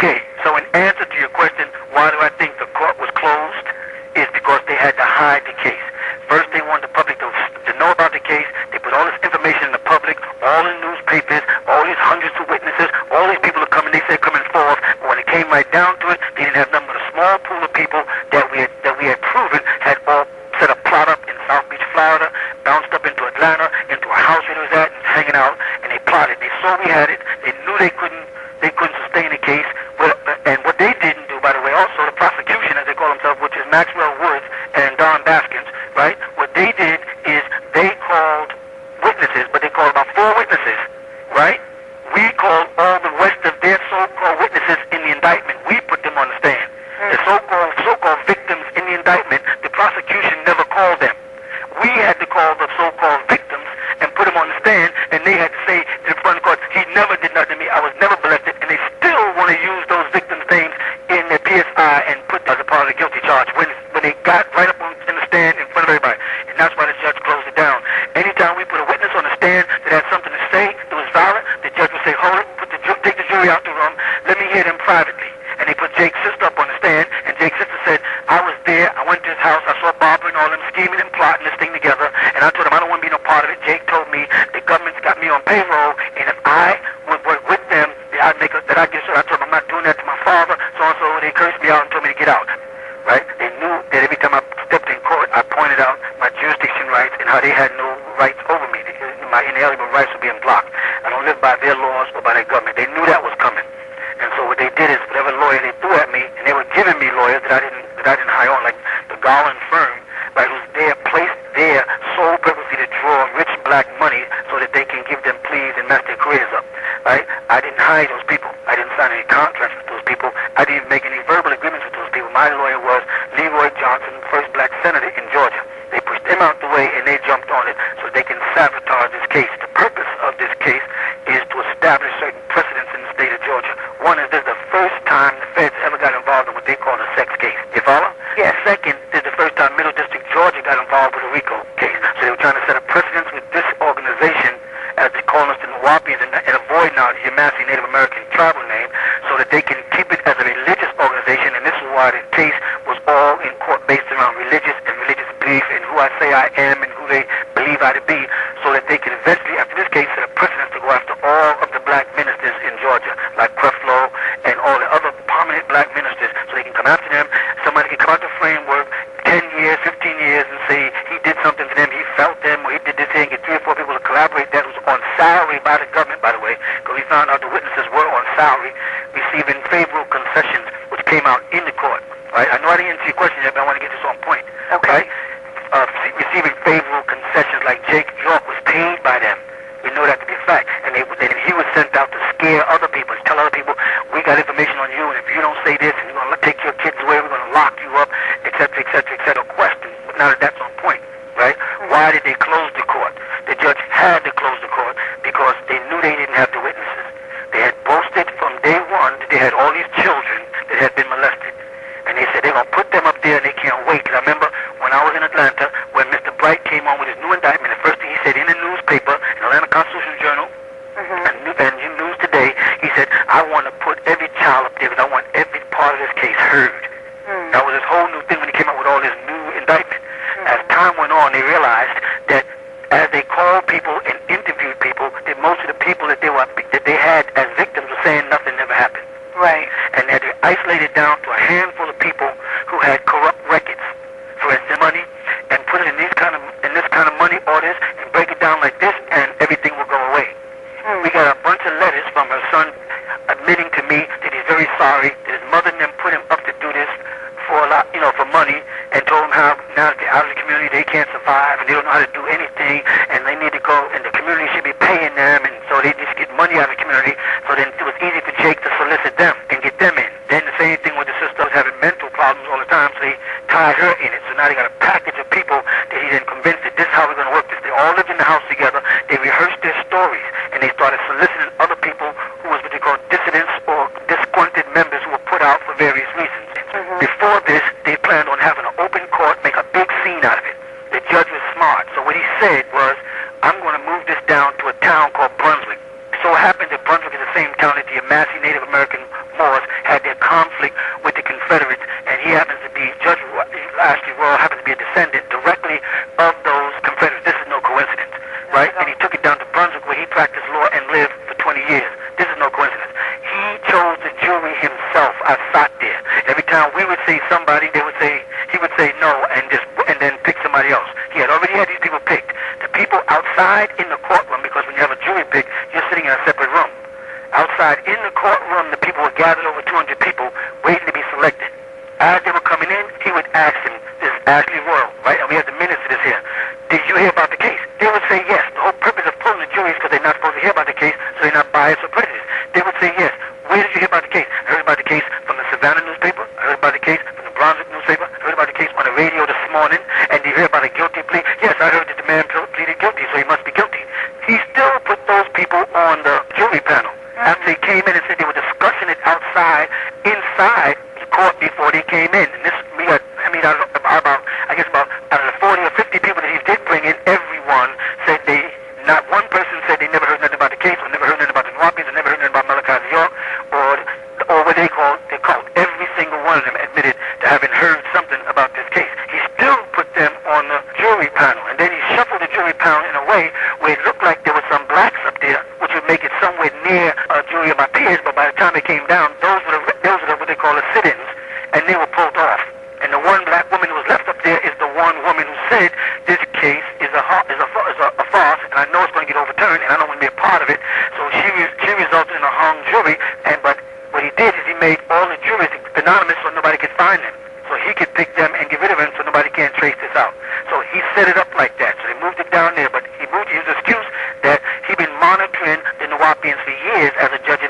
Okay, so in answer to your question, why do I think the court was closed, is because they had to hide the case. First, they wanted the public to know about the case. They put all this information in the public, all in newspapers, all these hundreds of witnesses, all these people are coming, they said coming forth. But when it came right down to it, they didn't have nothing but a small pool of people that we had proven had all set a plot up in South Beach, Florida, bounced up into Atlanta, into a house where it was at, and hanging out, and they plotted. They saw we had it. They knew they couldn't sustain the case. Well, and what they didn't do, by the way, also the prosecution, as they call themselves, which is Maxwell Woods and Don Baskins, right? What they did is they called witnesses, but they called about 4 witnesses, right? We called all the rest of their so-called witnesses in the indictment. We put them on the stand. The so-called victims in the indictment, the prosecution never called them. We had to call the so-called victims and put them on the stand, and they had to say in front of the court, he never did nothing to me, I was never molested, and they still want to use those victims' names in their PSI and put as a part of the guilty charge when they got right up in the stand in front of everybody. And that's why the judge closed it down. Anytime we put a witness on the stand that had something to say that was valid, the judge would say, hold it, take the jury out the room, let me hear them privately. And they put Jake's sister up on the stand, and Jake's sister said, I was there, I went to his house, I saw Barbara and all them scheming and plotting this thing together, and I told him I don't want to be no part of it. Jake told me the government's got me on payroll, and if I would work with them, I told them I'm not doing that to my father, so they cursed me out and told me to get out. Right? They knew that every time I stepped in court, I pointed out my jurisdiction rights and how they had no rights over me. My inalienable rights were being blocked. I don't live by their laws or by their government. They knew that was coming. And so what they did is whatever lawyer they threw at me, and they were giving me lawyers that I didn't hire on, like the Garland firm, right, who's there, placed there sole purposely to draw rich black money so that they can give them pleas and mess their careers up. Right? I didn't hire those people. I didn't sign any contracts with those people. I didn't make any verbal agreements with those people. My lawyer was Leroy Johnson, first black senator in Georgia. They pushed him out the way and they jumped on it so they can sabotage this case. The purpose of this case is to establish certain precedents in the state of Georgia. One is this is the first time the feds ever got involved in what they call a sex case. You follow? Yes. Second, this is the first time Middle District Georgia got involved with a RICO case. So they were trying to set a precedence with this organization, as they call us the Nuwapians, and avoid now the Yamasee Native American tribal name, so that they can keep it as a religious organization. And this is why the case was all in court based around religious and religious belief and who I say I am and who they believe I to be, so that they can eventually, after this case, set a precedence to go after all of the black ministers in Georgia, like Creflo and all the other prominent black ministers, so they can come after them. Somebody can come out the framework 10 years, 15 years and say he did something to them, he felt them, or he did this thing, get 3 or 4 people to collaborate that was on salary by the government, by the way, because we found out the witnesses were on salary, receiving favorable concessions, which came out in the court. Right? I know I didn't answer your question yet, but I want to get this on point. Okay. Receiving favorable concessions, like Jake York was paid by them. We know that to be a fact. And he was sent out to scare other people, to tell other people, we got information on you, and if you don't say this, and you're going to take your kids away, we're going to lock you up, etc., etc., etc. Question. But now that that's on point, right? Why did they close the court? The judge had to close the court because they knew they didn't have the witnesses. They had boasted from day one that they had all these children that had been molested. And they said they're going to put them up there and they can't wait. Because I remember when I was in Atlanta, when Mr. Bright came on with his new indictment, the first thing he said in the newspaper, in Atlanta Constitution Journal, and News Today, he said, I want to put every child up there because I want every part of this case heard. That was his whole new thing when he came out with all this new indictment. As time went on, they realized that as they called people and interviewed people, that most of the people that they had as victims were saying nothing never happened. Right. And that they isolated down to a handful of people who had corrupt records, for instance, money, and put it in this kind of money orders and break it down like this, and everything will go away. We got a bunch of letters from her son admitting to me that he's very sorry, that his mother and them put him up to do this for a lot, for money, and told him how now that they're out of the community they can't survive and they don't know how to do anything, and they need to go, and the community should be paying them, and so they just get money out of the community. So then it was easy for Jake to solicit them and get them in. Then the same thing with the sister was having mental problems all the time, so they tied her in it. So now they got a package of people that he then convinced that this is how we're going to work this. They all lived in the house together. They rehearsed their stories, and they started soliciting other people who was what they call dissidents or disgruntled members who were put out for various reasons. Before this, they planned on having an open court, make a big scene out of it. The judge was smart, so what he said was, I'm going to move this down to a town called Brunswick. So it happened that Brunswick is the same town that the Yamasee mostly Native American Moors, had their conflict with the Confederates, and he happens to be, Judge Ashley Royal happens to be a descendant directly of those Confederates. This is no coincidence, right? And he took it down to Brunswick, where he practiced law and lived for 20 years. This is no coincidence. He chose the jury himself. I sat there. Every time we would say somebody, he would say no, and then pick somebody else. He had already had these people picked. The people outside in the courtroom, because when you have a jury pick, you're sitting in a separate room. Outside in the courtroom, the people were gathered, over 200 people, waiting to be selected. As they were coming in, he would ask them, this is Ashley Royal, right? And we have the minutes of this here. Did you hear about the case? They would say yes. The whole purpose of pulling the jury is because they're not supposed to hear about the case, so they're not biased or prejudiced. They would say yes. Where did you hear about the case? I heard about the case from the Savannah newspaper. I heard about the case from the Brunswick newspaper. I heard about the case on the radio this morning. And did you hear about a guilty plea? Yes, I heard that the man pleaded guilty, so he must be guilty. He still put those people on the jury panel. After they came in and said they were discussing it inside the court before they came in. And this, about out of the 40 or 50 people that he did bring in, everyone said not one person said they never heard nothing about the case, or never heard nothing about the Wapians, or never heard nothing about Malachi Z, or what they called. Every single one of them admitted to having heard something about this case. He still put them on the jury panel, and then he shuffled the jury panel in a way where it looked like there were some blacks up there, which would make it somewhere near a jury of my peers, but by the time it came down, those were what they call the sit-ins, and they were pulled off. And the one black woman who was left up there is the one woman who said this case is a farce, and I know it's going to get overturned, and I don't want to be a part of it. So she resulted in a hung jury, but what he did is he made all the juries anonymous so nobody could find them. So he could pick them and get rid of them so nobody can trace this out. So he set it up like that. So they moved it down there, but he moved his excuse that he'd been monitoring the Nawapians for years as a judge